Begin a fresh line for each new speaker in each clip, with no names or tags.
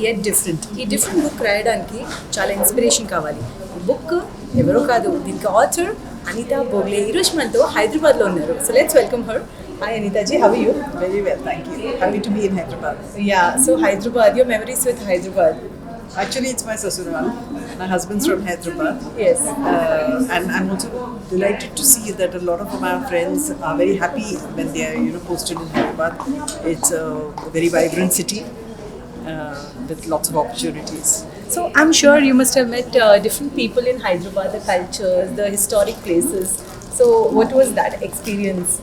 yet different. ఈ different book రాయడానికి చాలా ఇన్స్పిరేషన్ కావాలి. ఈ బుక్ ఎవరో కాదు, దీనికి ఆథర్ అనితా బోగ్లే ఈరోజు మనతో హైదరాబాద్లో ఉన్నారు. So let's welcome her. Hi Anita ji, how are you?
Very well, thank you. Happy to be in Hyderabad.
Yeah, so Hyderabad, your memories with Hyderabad.
Actually, it's my Sasural. My husband's from Hyderabad.
Yes.
And I'm also delighted to see that a lot of my friends are very happy when they are, posted in Hyderabad. It's a very vibrant city with lots of opportunities.
So I'm sure you must have met different people in Hyderabad, the cultures, the historic places. So what was that experience?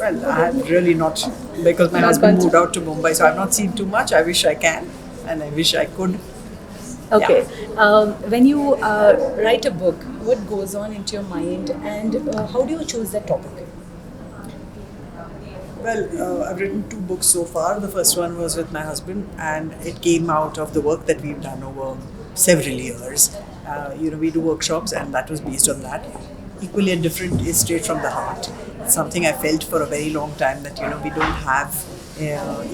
Well, I'm really not, because my husband moved out to Mumbai, so I've not seen too much. I wish I can, and I wish I could.
Okay.
Yeah.
When you write a book, what goes on into your mind, and how do you choose that topic?
Well, I've written 2 books so far. The first one was with my husband, and it came out of the work that we've done over several years. We do workshops, and that was based on that. Equally and different is straight from the heart. It's something I felt for a very long time that we don't have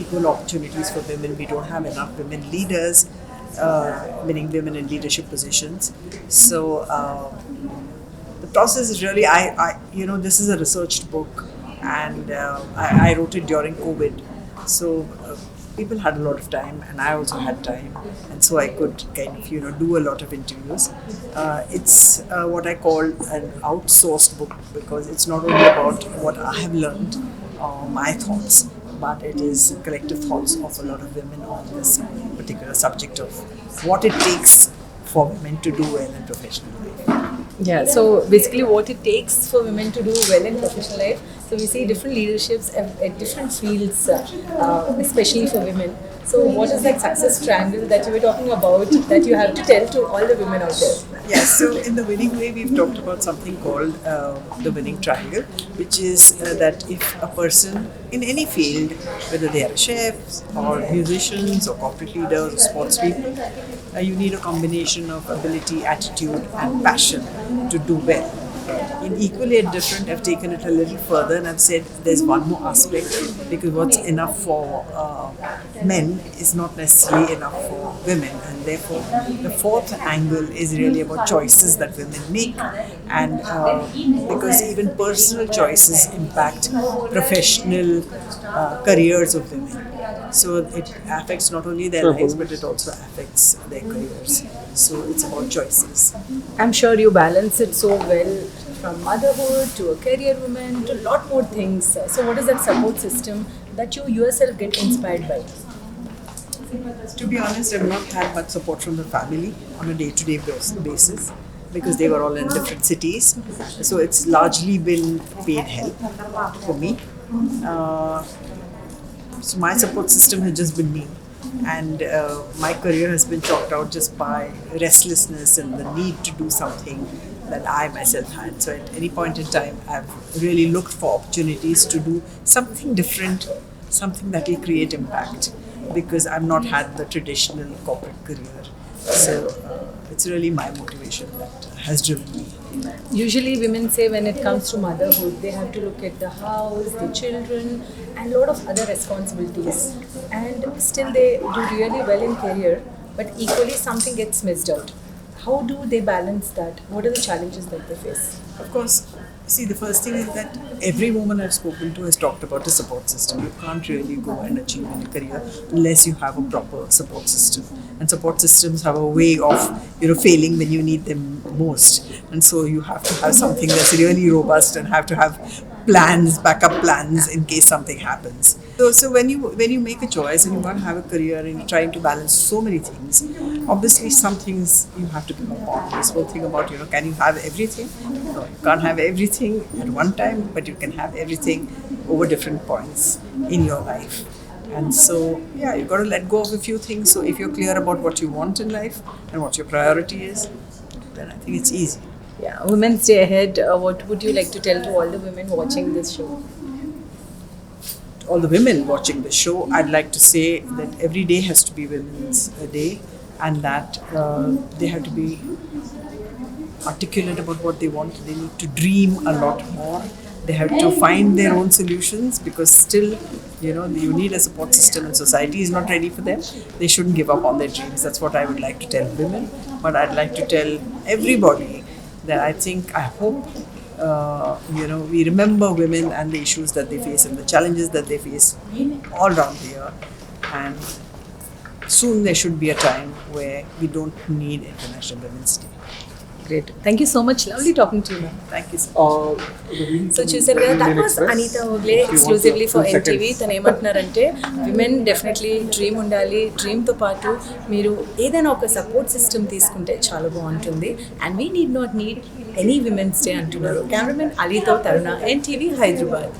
equal opportunities for women. We don't have enough women leaders, meaning women in leadership positions. So the process is really, this is a researched book, and I wrote it during COVID. So people had a lot of time, and I also had time, and so I could kind of do a lot of interviews. It's what I call an outsourced book, because it's not only about what I have learned, my thoughts, but it is collective thoughts of a lot of women on this particular subject of what it takes for women to do well in professional life.
Yeah, so basically what it takes for women to do well in professional life. So we see different leaderships at different fields, especially for women. So what is that success triangle that you were talking about that you have to tell to all the women out there?
Yes, so in the winning way, we've talked about something called the winning triangle, which is that if a person in any field, whether they are chefs or musicians or corporate leaders or sports people, you need a combination of ability, attitude and passion to do well. In equally and different, I've taken it a little further, and I've said there's one more aspect, because what's enough for men is not necessarily enough for women, and therefore the 4th angle is really about choices that women make, and because even personal choices impact professional careers of women. So it affects not only their lives, but it also affects their careers. So it's about choices.
I'm sure you balance it so well, from motherhood to a career woman to a lot more things. So what is that support system that you yourself get inspired by?
To be honest, I've not had much support from the family on a day-to-day basis, because they were all in different cities. So it's largely been paid help for me. So my support system has just been me, and my career has been chalked out just by restlessness and the need to do something that I myself had. So at any point in time, I've really looked for opportunities to do something different, something that will create impact, because I've not had the traditional corporate career. So it's really my motivation that has driven me.
Usually women say when it comes to motherhood, they have to look at the house, the children, and a lot of other responsibilities. And still they do really well in career, but equally something gets missed out. How do they balance that? What are the challenges that they face?
Of course, see, the first thing is that every woman I've spoken to has talked about a support system. You can't really go and achieve in a career unless you have a proper support system. And support systems have a way of, failing when you need them most. And so you have to have something that's really robust, and have to have plans, backup plans in case something happens. So when you make a choice and you want to have a career and you're trying to balance so many things, obviously some things you have to give up on. This whole thing about, can you have everything? No, you can't have everything at one time, but you can have everything over different points in your life. And so, you've got to let go of a few things. So if you're clear about what you want in life and what your priority is, then I think it's easy.
Yeah, Women's Day ahead. What would you like to tell to all the women watching this show?
All the women watching the show, I'd like to say that every day has to be Women's Day, and that they have to be articulate about what they want. They need to dream a lot more. They have to find their own solutions, because still, you need a support system, and society is not ready for them. They shouldn't give up on their dreams. That's what I would like to tell women. But I'd like to tell everybody that I hope, we remember women and the issues that they face and the challenges that they face all around the year. And soon there should be a time where we don't need International Women's Day.
Great. Thank you so much. Lovely talking to you, ma'am.
Thank you so much.
So చూసారు కదా, that was Anita Bhogle exclusively for NTV. తను ఏమంటున్నారంటే women definitely dream ఉండాలి, డ్రీమ్తో పాటు మీరు ఏదైనా ఒక support system తీసుకుంటే చాలా బాగుంటుంది, and we need not need any women's day అంటున్నారు. కెమెరామెన్ అలీతో తరుణ, ఎన్టీవీ హైదరాబాద్.